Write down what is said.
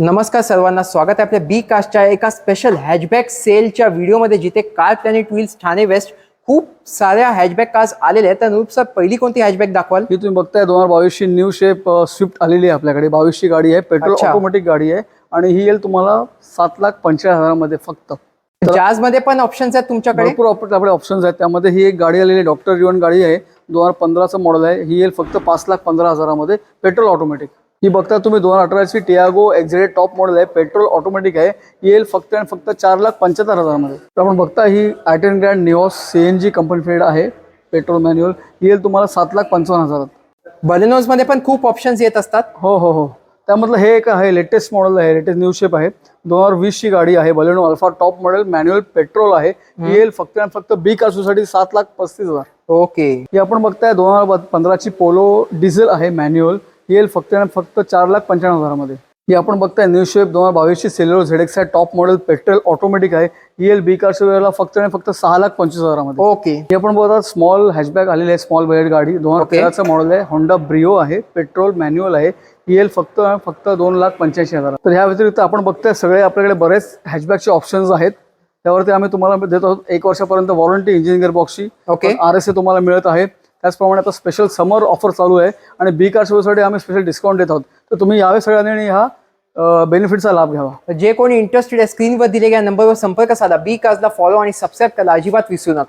नमस्कार सर्वांना, स्वागत आहे आपल्या बी कास्टच्या एका स्पेशल हॅचबॅक सेलच्या व्हिडिओमध्ये, जिथे car planet wheels Thane west खूप साऱ्या हॅचबॅक कार्स आलेल्या आहेत. तर अनुप सर, पहिली कोणती हॅचबॅक दाखवाल? ही तुम्ही बघताय 2022 ची न्यू शेप स्विफ्ट आलेली आहे आपल्याकडे. 22 ची गाडी आहे, पेट्रोल अच्छा. ऑटोमॅटिक गाडी आहे आणि ही येईल तुम्हाला 7,45,000 मध्ये फक्त. जाज मध्ये पण ऑप्शन्स आहेत तुमच्याकडे? भरपूर आपल्याकडे ऑप्शन्स आहेत. त्यामध्ये ही एक गाडी आलेली आहे, डॉक्टर रिवन गाडी आहे, 2015चं मॉडेल आहे. ही येईल फक्त 5,15,000 मध्ये, पेट्रोल ऑटोमॅटिक. ही बघता तुम्ही 2018ची टियागो एक्झेड टॉप मॉडेल आहे, पेट्रोल ऑटोमॅटिक आहे. ही येईल फक्त आणि फक्त 4,75,000 मध्ये. तर आपण बघता ही i10 grand Nios CNG company fed आहे, पेट्रोल मॅन्युअल. ही येईल तुम्हाला 7,55,000. बलेनोज मध्ये पण खूप ऑप्शन्स येत असतात. हो हो हो, त्यामधलं हे एक आहे, लेटेस्ट मॉडेल आहे, लेटेस्ट न्यू शेप आहे. 2020 ची गाडी आहे, Baleno alpha top model, manual petrol आहे. ही येईल फक्त आणि फक्त बी कासूसाठी 7,35,000. ओके. ही आपण बघताय 2015ची पोलो डिझेल आहे, मॅन्युअल. ही येईल फक्त आणि फक्त 4,95,000 मध्ये. ही आपण बघताय न्यू शेप 2022ची Celerio ZX top model, petrol automatic आहे. ही येईल बी कारच्या फक्त आणि फक्त 6,25,000 मध्ये. ओके. ही आपण बघतात स्मॉल हॅचबॅक आलेली आहे, स्मॉल बजेट गाडी, 2013चं मॉडेल आहे, होंडा ब्रिओ आहे, पेट्रोल मॅन्युअल आहे. ही येईल फक्त 2,85,000. तर ह्या व्यतिरिक्त आपण बघताय सगळे आपल्याकडे बरेच हॅचबॅकचे ऑप्शन्स आहेत. त्यावरती आम्ही तुम्हाला देत आहोत 1 वर्षापर्यंत वॉरंटी इंजिन गिअर बॉक्सची. ओके. RSA तुम्हाला मिळत आहे. त्याचप्रमाणे आता स्पेशल समर ऑफर चालू आहे आणि बी कार शोसाठी आम्ही स्पेशल डिस्काउंट देत आहोत. तर तुम्ही यावे सगळ्यांनी आणि ह्या बेनिफिटचा लाभ घ्यावा. जे कोणी इंटरेस्टेड आहे, स्क्रीनवर दिलेल्या नंबरवर संपर्क साधा. बी कास्टला फॉलो आणि सबस्क्राईब करायला अजिबात विसरू नका.